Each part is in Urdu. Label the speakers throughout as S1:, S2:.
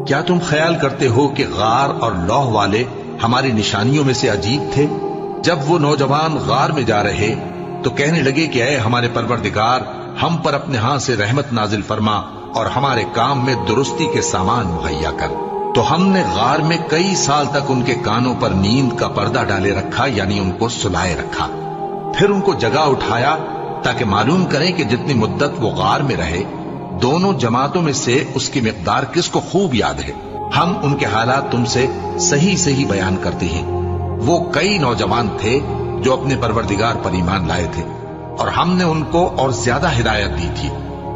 S1: کیا تم خیال کرتے ہو کہ غار اور لوح والے ہماری نشانیوں میں سے عجیب تھے؟ جب وہ نوجوان غار میں جا رہے تو کہنے لگے کہ اے ہمارے پروردگار، ہم پر اپنے ہاں سے رحمت نازل فرما اور ہمارے کام میں درستی کے سامان مہیا کر۔ تو ہم نے غار میں کئی سال تک ان کے کانوں پر نیند کا پردہ ڈالے رکھا، یعنی ان کو سلائے رکھا۔ پھر ان کو جگا اٹھایا تاکہ معلوم کریں کہ جتنی مدت وہ غار میں رہے دونوں جماعتوں میں سے اس کی مقدار کس کو خوب یاد ہے۔ ہم ان کے حالات تم سے صحیح صحیح بیان کرتے ہیں۔ وہ کئی نوجوان تھے جو اپنے پروردگار پر ایمان لائے تھے، اور ہم نے ان کو اور زیادہ ہدایت دی تھی،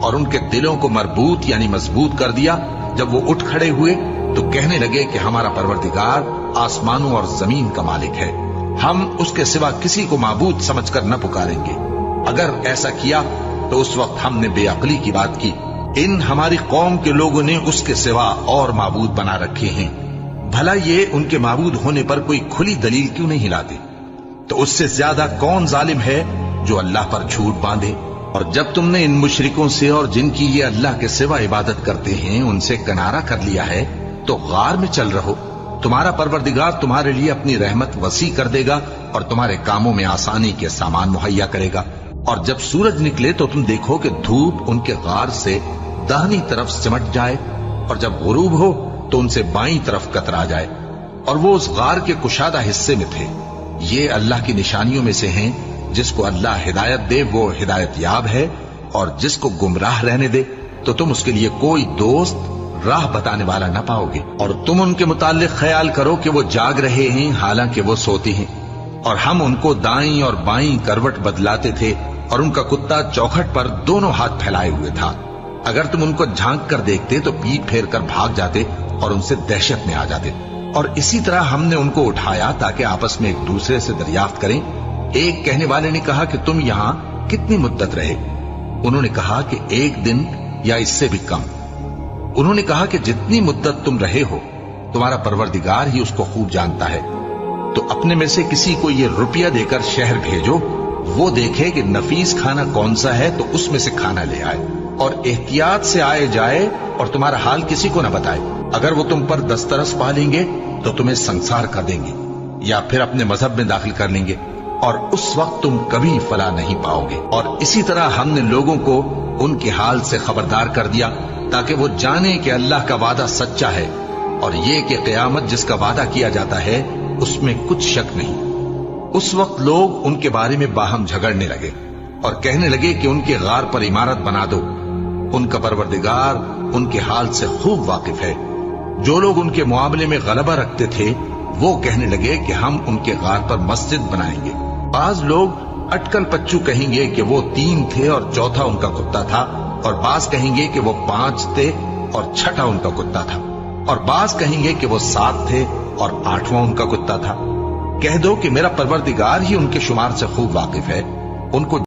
S1: اور ان کے دلوں کو مربوط یعنی مضبوط کر دیا۔ جب وہ اٹھ کھڑے ہوئے تو کہنے لگے کہ ہمارا پروردگار آسمانوں اور زمین کا مالک ہے، ہم اس کے سوا کسی کو معبود سمجھ کر نہ پکاریں گے۔ اگر ایسا کیا تو اس وقت ہم نے بے عقلی کی بات کی۔ ان ہماری قوم کے لوگوں نے اس کے سوا اور معبود بنا رکھے ہیں، بھلا یہ ان کے معبود ہونے پر کوئی کھلی دلیل کیوں نہیں لاتے؟ تو اس سے زیادہ کون ظالم ہے جو اللہ پر جھوٹ باندھے؟ اور جب تم نے ان مشرکوں سے اور جن کی یہ اللہ کے سوا عبادت کرتے ہیں ان سے کنارہ کر لیا ہے تو غار میں چل رہو، تمہارا پروردگار تمہارے لیے اپنی رحمت وسیع کر دے گا اور تمہارے کاموں میں آسانی کے سامان مہیا کرے گا۔ اور جب سورج نکلے تو تم دیکھو کہ دھوپ ان کے غار سے داہنی طرف سمٹ جائے، اور جب غروب ہو تو ان سے بائیں طرف کترا جائے، اور وہ اس غار کے کشادہ حصے میں تھے۔ یہ اللہ کی نشانیوں میں سے ہیں، جس کو اللہ ہدایت دے وہ ہدایت یاب ہے، اور جس کو گمراہ رہنے دے تو تم اس کے لیے کوئی دوست راہ بتانے والا نہ پاؤ گے۔ اور تم ان کے متعلق خیال کرو کہ وہ جاگ رہے ہیں حالانکہ وہ سوتی ہیں، اور ہم ان کو دائیں اور بائیں کروٹ بدلاتے تھے، اور ان کا کتا چوکھٹ پر دونوں ہاتھ پھیلائے ہوئے تھا۔ اگر تم ان کو جھانک کر دیکھتے تو پیٹ پھیر کر بھاگ جاتے اور ان سے دہشت میں آ جاتے۔ اور اسی طرح ہم نے ان کو اٹھایا تاکہ آپس میں ایک دوسرے سے دریافت کریں۔ ایک کہنے والے نے کہا کہ تم یہاں کتنی مدت رہے؟ انہوں نے کہا کہ 1 دن یا اس سے بھی کم۔ انہوں نے کہا کہ جتنی مدت تم رہے ہو تمہارا پروردگار ہی اس کو خوب جانتا ہے، تو اپنے میں سے کسی کو یہ روپیہ دے کر شہر بھیجو، وہ دیکھے کہ نفیس کھانا کون سا ہے تو اس میں سے کھانا لے آئے، اور احتیاط سے آئے جائے اور تمہارا حال کسی کو نہ بتائے۔ اگر وہ تم پر دسترس پا لیں گے تو تمہیں سنسار کر دیں گے یا پھر اپنے مذہب میں داخل کر لیں گے، اور اس وقت تم کبھی فلاح نہیں پاؤ گے۔ اور اسی طرح ہم نے لوگوں کو ان کے حال سے خبردار کر دیا تاکہ وہ جانیں کہ اللہ کا وعدہ سچا ہے، اور یہ کہ قیامت جس کا وعدہ کیا جاتا ہے اس میں کچھ شک نہیں۔ اس وقت لوگ ان کے بارے میں باہم جھگڑنے لگے اور کہنے لگے کہ ان کے غار پر عمارت بنا دو۔ ان کا پروردگار ان کے حال سے خوب واقف ہے۔ جو لوگ ان کے معاملے میں غلبہ رکھتے تھے وہ کہنے لگے کہ ہم ان کے غار پر مسجد بنائیں گے۔ بعض لوگ اٹکل پچو کہیں گے کہ وہ 3 تھے اور چوتھا ان کا کتا تھا، اور بعض کہیں گے کہ وہ 5 تھے اور چھٹا ان کا کتا تھا، اور بعض کہیں گے کہ وہ 7 تھے اور 8واں ان کا کتا تھا۔ کہہ دو کہ میرا پروردگار ہی ان کے شمار سے خوب واقف ہے، ان کو